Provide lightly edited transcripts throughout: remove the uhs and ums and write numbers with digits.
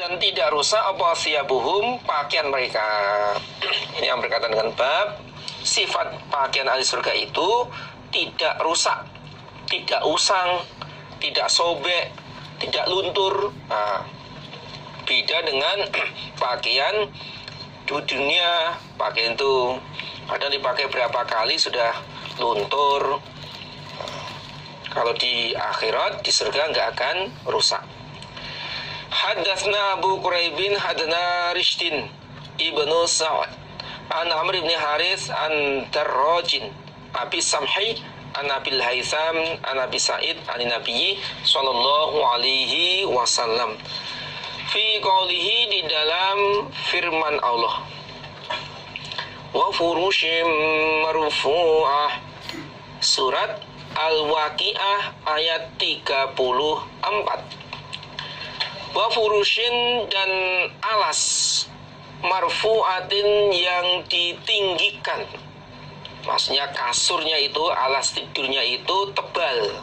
dan tidak rusak apa siyabuhum, pakaian mereka. Ini yang berkaitan dengan bab sifat pakaian ahli surga itu tidak rusak, tidak usang, tidak sobek, tidak luntur. Nah, beda dengan pakaian di dunia. Pakaian itu kadang dipakai berapa kali sudah luntur. Kalau di akhirat, di surga nggak akan rusak. Hadatsna Abu Quraibin hadana Rishdin ibnu Sa'ad an Amr ibn Harith an Darrajin Abi Samhi an Abil Haytham an Abi Sa'id an Nabi sallallahu alaihi wasallam fi qawlihi, di dalam firman Allah, wa furushim marfu'ah, surat Al-Waqi'ah ayat 34. Wa furushin, dan alas, marfu'atin, yang ditinggikan. Maksudnya kasurnya itu, alas tidurnya itu tebal.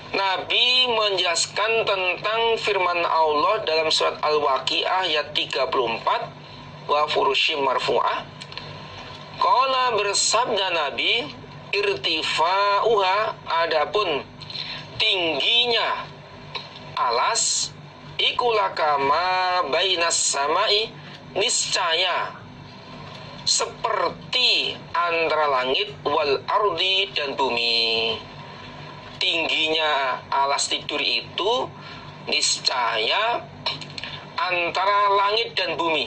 Nabi menjelaskan tentang firman Allah dalam surat Al-Waqi'ah ayat 34, wa furushim marfu'ah. Qala, bersabda Nabi, irtifa'uha, adapun tingginya alas, ikulakama bainas samai, niscaya seperti antara langit wal ardi, dan bumi. Tingginya alas tidur itu niscaya antara langit dan bumi,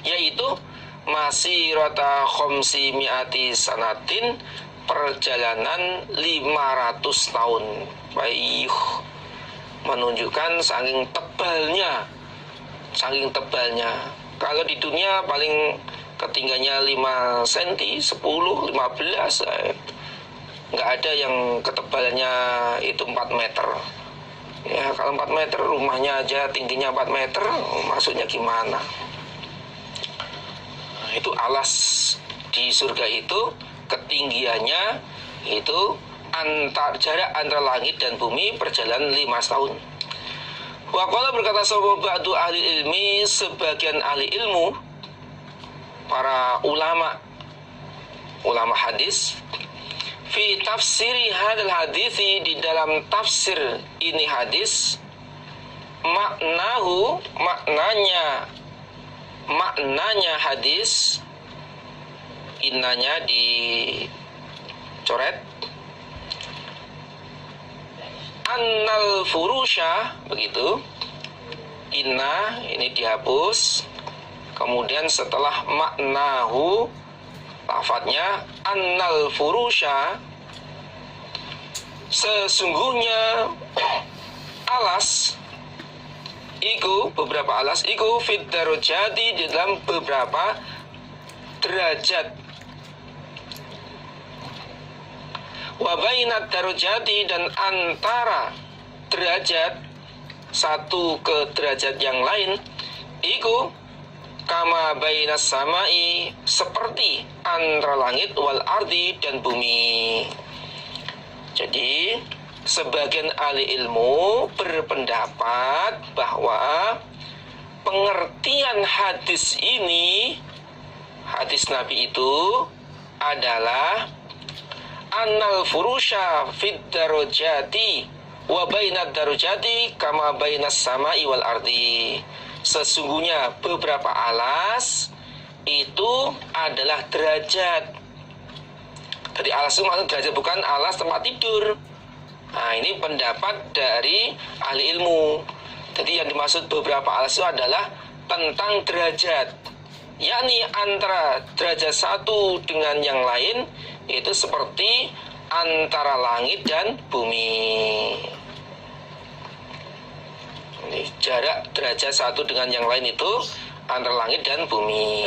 yaitu masirata khomsi mi'ati sanatin, perjalanan 500 tahun. Baik, menunjukkan saking tebalnya. Kalau di dunia paling ketinggiannya 5 cm, 10, 15, nggak ada yang ketebalannya itu 4 meter. Ya, kalau 4 meter, rumahnya aja tingginya 4 meter, maksudnya gimana? Itu alas di surga itu, ketinggiannya itu jarak antara langit dan bumi perjalanan 5 tahun. Wa qala, berkata sahabat ahli ilmi, sebagian ahli ilmu, para ulama hadis, fi tafsiri hadal hadithi, di dalam tafsir ini hadis, maknanya hadis, innanya dicoret, annal furusha, begitu, inna ini dihapus, kemudian setelah maknahu, lafadznya annal furusha, sesungguhnya alas iku, beberapa alas iku, fit darajati, di dalam beberapa derajat, wa bainat darajati, dan antara derajat satu ke derajat yang lain, iku kama bainas samai, seperti antara langit wal ardi, dan bumi. Jadi sebagian ahli ilmu berpendapat bahwa pengertian hadis ini, hadis Nabi itu adalah annal furusha fid darajati wa bainad darajati kama bainas samai wal ardi. Sesungguhnya beberapa alas itu adalah derajat. Jadi alas itu maksud derajat, bukan alas tempat tidur. Nah, ini pendapat dari ahli ilmu. Jadi yang dimaksud beberapa alas itu adalah tentang derajat, yakni antara derajat satu dengan yang lain, itu seperti antara langit dan bumi. Ini jarak derajat satu dengan yang lain itu antara langit dan bumi.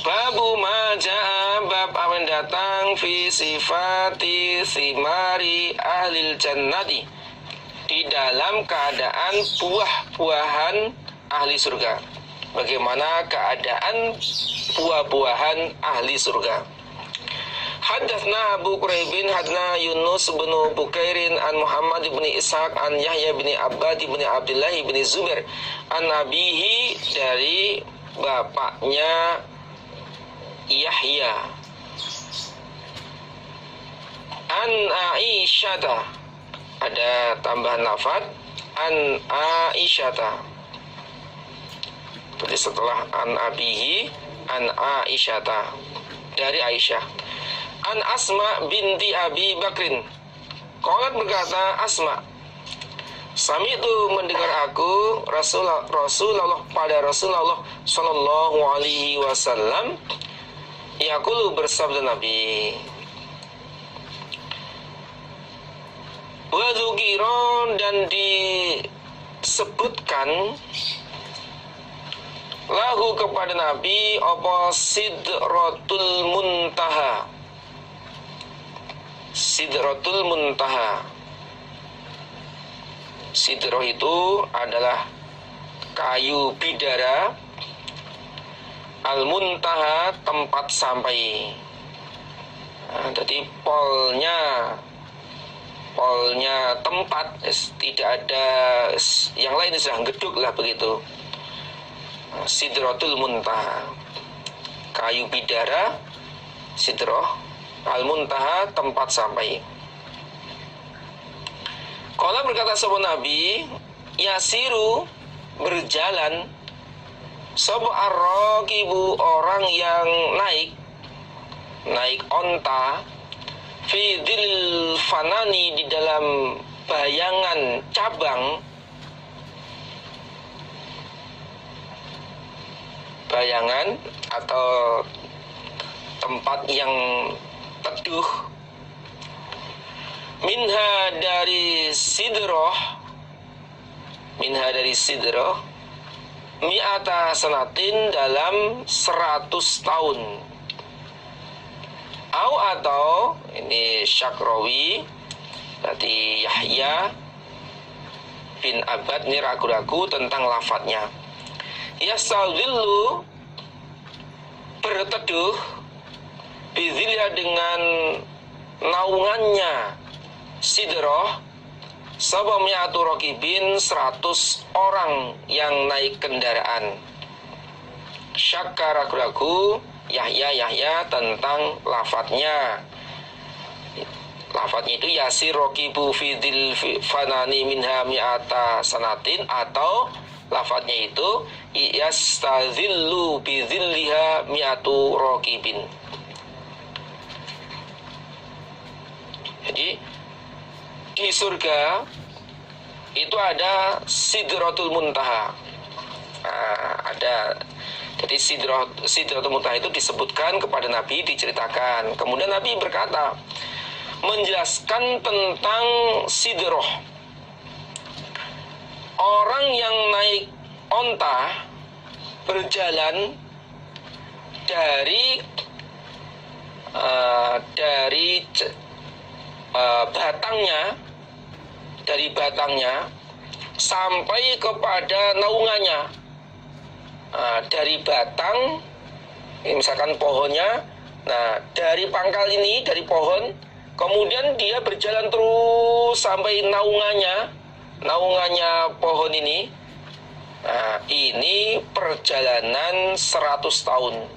Babu maja'a, bab awan datang, fi sifati simari ahlil jannati, di dalam keadaan buah-buahan ahli surga. Bagaimana keadaan buah-buahan ahli surga? Hadatsna Abu Quraibin hadna Yunus bin Bukairin an Muhammad bin Ishaq an Yahya bin Abbad bin Abdullah bin Zubair an abihi, dari bapaknya Yahya, an Aisyata, ada tambahan lafaz an Aisyata, berarti setelah an abihi an Aisyata, dari Aisyah. An Asma binti Abi Bakrin, qalat, berkata Asma, sami itu mendengar aku Rasulullah pada Rasulullah sallallahu alaihi wasallam yaqulu, bersabda Nabi, wa dzukiron, dan disebutkan lahu kepada Nabi apa Sidratul Muntaha. Sidratul Muntaha. Sidroh itu adalah kayu bidara, Al-Muntaha tempat sampai. Nah, jadi polnya tempat, tidak ada yang lain, sudah geduk lah begitu. Sidratul Muntaha, kayu bidara, sidroh, Al-Muntaha tempat sampai. Qala, berkata sahabat Nabi, yasiru, berjalan, sapa ar-raqibu, orang yang naik onta, fi dzil fanani, di dalam bayangan cabang, bayangan atau tempat yang teduh, minha dari sidroh, mi'ata sanatin, dalam 100 tahun. Au, atau ini Syakrawi, berarti Yahya bin Abbad, ini ragu-ragu tentang lafadznya. Yastadillu, berteduh, bizilya, dengan naungannya sidroh, sab'ami'atu raqibin, 100 orang yang naik kendaraan. Syakka, ragu-ragu Yahya tentang lafadznya. Lafadznya itu yasir raqibu fi dzil fanani minha mi'ata sanatin, atau lafadznya itu yastazillu bi dzilliha mi'atu raqibin. Jadi di surga itu ada Sidratul Muntaha. Ada. Jadi Sidratul Muntaha itu disebutkan kepada Nabi, diceritakan. Kemudian Nabi berkata, menjelaskan tentang sidroh. Orang yang naik onta berjalan dari batangnya sampai kepada naungannya. Dari batang, ini misalkan pohonnya, nah dari pangkal ini, dari pohon, kemudian dia berjalan terus sampai naungannya pohon ini. Nah, ini perjalanan 100 tahun.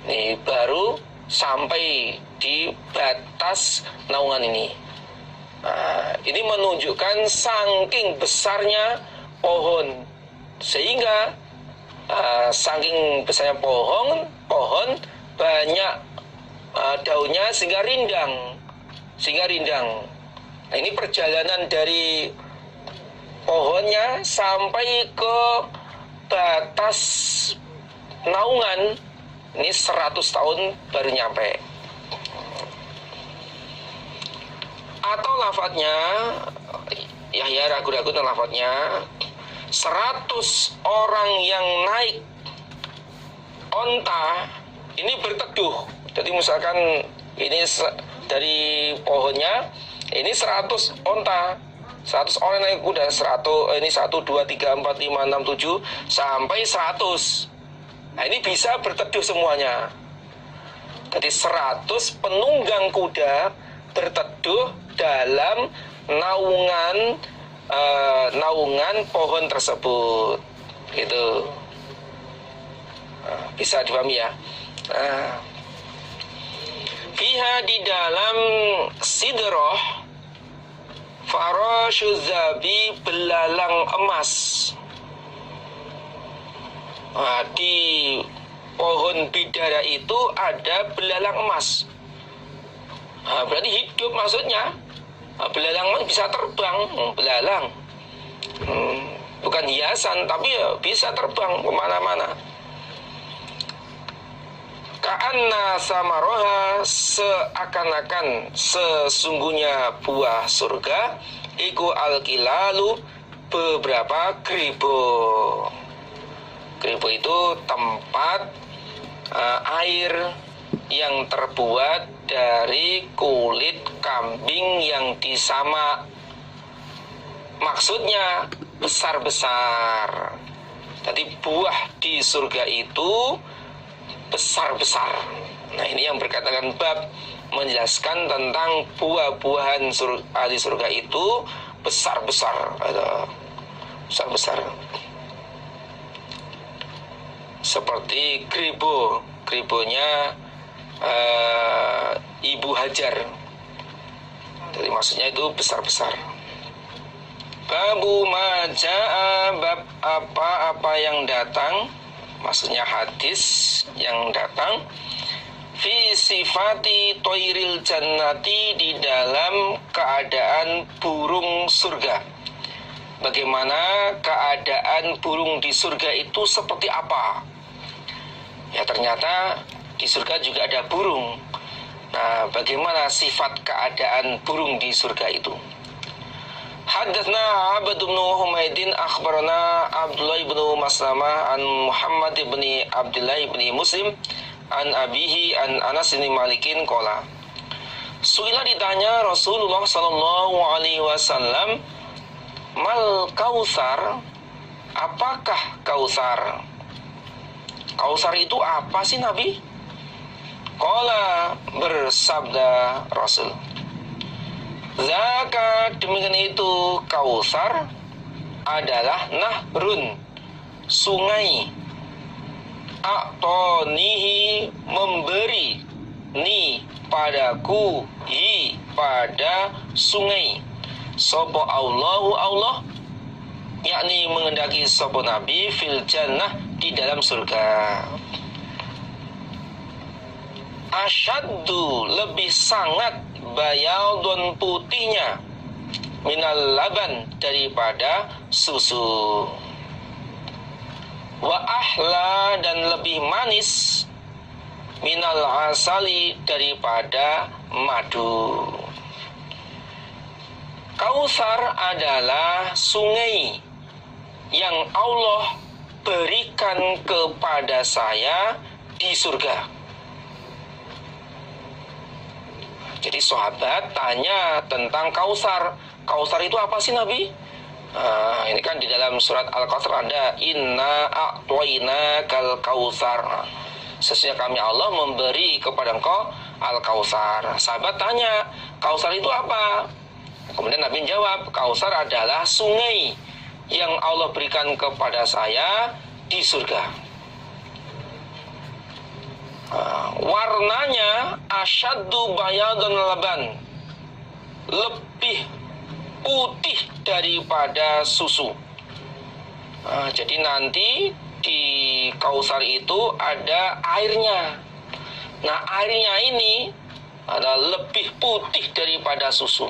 Ini baru sampai di batas naungan ini. Nah, ini menunjukkan saking besarnya pohon, sehingga saking besarnya pohon banyak daunnya sehingga rindang. Nah, ini perjalanan dari pohonnya sampai ke batas naungan, ini 100 tahun baru nyampe. Atau lafadznya, Yahya ragu-ragu tentang lafadznya, 100 orang yang naik onta ini berteduh. Jadi misalkan ini dari pohonnya, ini 100 onta, 100 orang naik kuda, 100, ini 1, 2, 3, 4, 5, 6, 7 sampai 100. Nah, ini bisa berteduh semuanya. Jadi 100 penunggang kuda berteduh dalam naungan pohon tersebut. Gitu. Bisa dipahami ya. Fiha di dalam sidroh farashuzabi belalang emas. Di pohon bidara itu ada belalang emas. Berarti hidup maksudnya. Belalang emas bisa terbang. Belalang bukan hiasan, tapi ya bisa terbang kemana-mana. Ka'anna samaroha, seakan-akan sesungguhnya buah surga, iku al-kilalu, beberapa kribo. Kribo itu tempat air yang terbuat dari kulit kambing yang disamak. Maksudnya besar-besar. Jadi buah di surga itu besar-besar. Nah, ini yang berkaitan bab menjelaskan tentang buah-buahan di surga itu besar-besar. Besar-besar. Seperti kribo. Kribonya Ibu Hajar. Jadi maksudnya itu besar-besar. Babu maja'a, bab apa-apa yang datang, maksudnya hadis yang datang, fi sifati toiril jannati, di dalam keadaan burung surga. Bagaimana keadaan burung di surga itu seperti apa? Ya, ternyata di surga juga ada burung. Nah, bagaimana sifat keadaan burung di surga itu? Hadatsna Abd bin Humaidin akhbarana Abdullah bin Maslamah an Muhammad bin Abdullah bin Muslim an abihi an Anas bin Malikin qala. Suila, ditanya Rasulullah sallallahu alaihi wasallam, mal kausar, apakah kausar? Kausar itu apa sih Nabi? Qala, bersabda Rasul, zaka, demikian itu kausar adalah nahrun, sungai, a'tonihi, memberi, ni, padaku, hi, pada sungai, sopo Allahu, Allah, yakni mengendaki sopo Nabi, fil jannah, di dalam surga. Asyaddu, lebih sangat, bayadun, putihnya, minal laban, daripada susu, wa ahla, dan lebih manis, minal asali, daripada madu. Kausar adalah sungai yang Allah berikan kepada saya di surga. Jadi sahabat tanya tentang kausar. Kausar itu apa sih Nabi? Ini kan di dalam surat Al-Kautsar ada inna a'toina kal kausar. Sesungguhnya kami Allah memberi kepada engkau Al-Kautsar. Sahabat tanya, kausar itu apa? Kemudian Nabi menjawab, kausar adalah sungai yang Allah berikan kepada saya di surga. Warnanya asyaddu bayadun laban, lebih putih daripada susu. Jadi nanti di kausar itu ada airnya. Nah, airnya ini adalah lebih putih daripada susu.